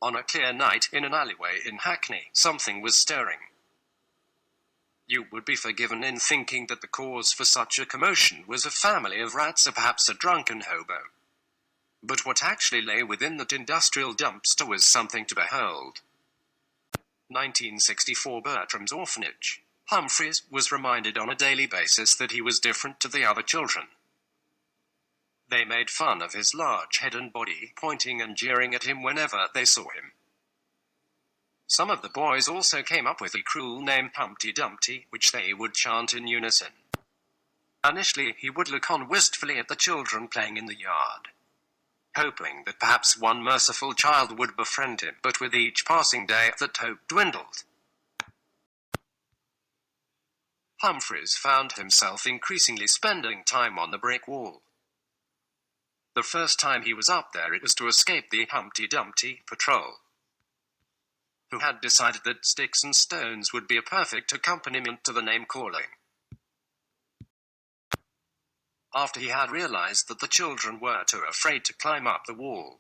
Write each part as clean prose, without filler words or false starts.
On a clear night in an alleyway in Hackney, something was stirring. You would be forgiven in thinking that the cause for such a commotion was a family of rats or perhaps a drunken hobo. But what actually lay within that industrial dumpster was something to behold. 1964 Bertram's orphanage. Humphreys was reminded on a daily basis that he was different to the other children. They made fun of his large head and body, pointing and jeering at him whenever they saw him. Some of the boys also came up with a cruel name, Humpty Dumpty, which they would chant in unison. Initially, he would look on wistfully at the children playing in the yard, hoping that perhaps one merciful child would befriend him, but with each passing day, that hope dwindled. Humphreys found himself increasingly spending time on the brick wall. The first time he was up there, it was to escape the Humpty Dumpty patrol, who had decided that sticks and stones would be a perfect accompaniment to the name-calling. After he had realized that the children were too afraid to climb up the wall,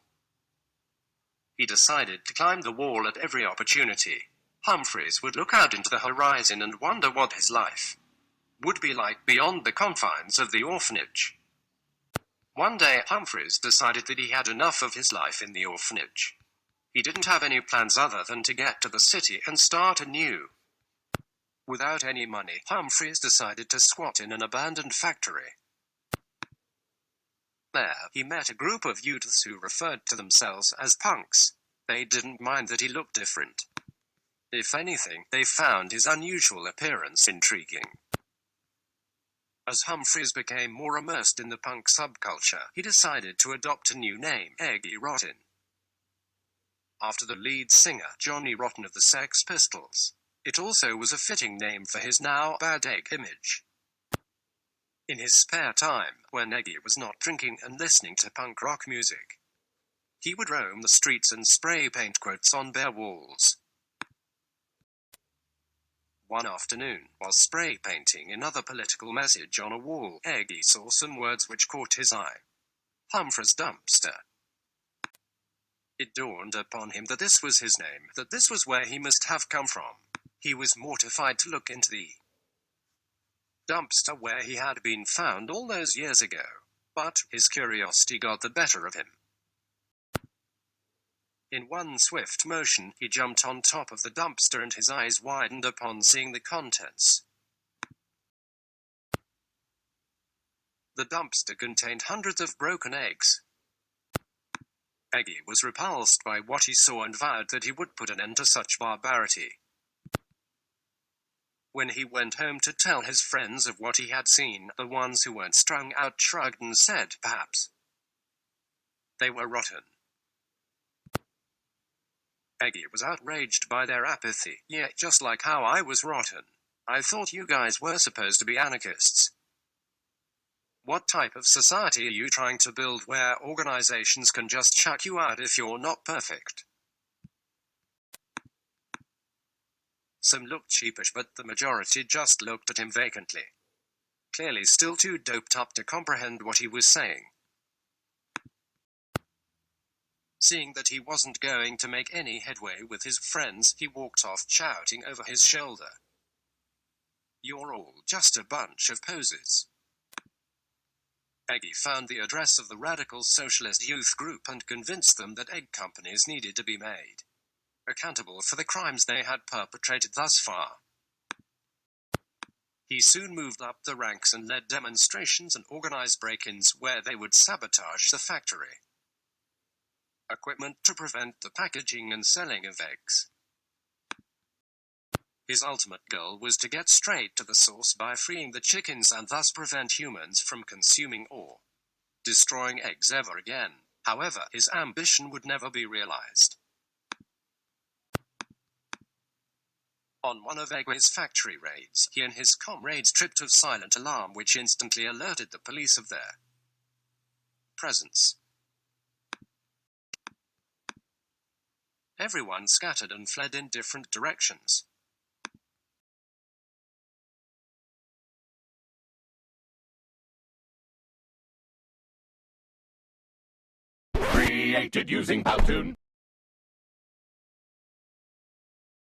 he decided to climb the wall at every opportunity. Humphreys would look out into the horizon and wonder what his life would be like beyond the confines of the orphanage. One day, Humphreys decided that he had enough of his life in the orphanage. He didn't have any plans other than to get to the city and start anew. Without any money, Humphreys decided to squat in an abandoned factory. There, he met a group of youths who referred to themselves as punks. They didn't mind that he looked different. If anything, they found his unusual appearance intriguing. As Humphreys became more immersed in the punk subculture, he decided to adopt a new name, Eggy Rotten, after the lead singer, Johnny Rotten of the Sex Pistols. It also was a fitting name for his now bad egg image. In his spare time, when Eggy was not drinking and listening to punk rock music, he would roam the streets and spray paint quotes on bare walls. One afternoon, while spray painting another political message on a wall, Eggy saw some words which caught his eye. Humphreys dumpster. It dawned upon him that this was his name, that this was where he must have come from. He was mortified to look into the dumpster where he had been found all those years ago, but his curiosity got the better of him. In one swift motion, he jumped on top of the dumpster and his eyes widened upon seeing the contents. The dumpster contained hundreds of broken eggs. Eggy was repulsed by what he saw and vowed that he would put an end to such barbarity. When he went home to tell his friends of what he had seen, the ones who weren't strung out shrugged and said, perhaps they were rotten. Eggy was outraged by their apathy. Yeah, just like how I was rotten. I thought you guys were supposed to be anarchists. What type of society are you trying to build where organizations can just chuck you out if you're not perfect? Some looked sheepish, but the majority just looked at him vacantly, clearly still too doped up to comprehend what he was saying. Seeing that he wasn't going to make any headway with his friends, he walked off shouting over his shoulder, "You're all just a bunch of posers." Eggy found the address of the radical socialist youth group and convinced them that egg companies needed to be made accountable for the crimes they had perpetrated thus far. He soon moved up the ranks and led demonstrations and organized break-ins where they would sabotage the factory equipment to prevent the packaging and selling of eggs. His ultimate goal was to get straight to the source by freeing the chickens and thus prevent humans from consuming or destroying eggs ever again. However, his ambition would never be realized. On one of Eggy's factory raids, he and his comrades tripped a silent alarm which instantly alerted the police of their presence. Everyone scattered and fled in different directions. Created using Powtoon.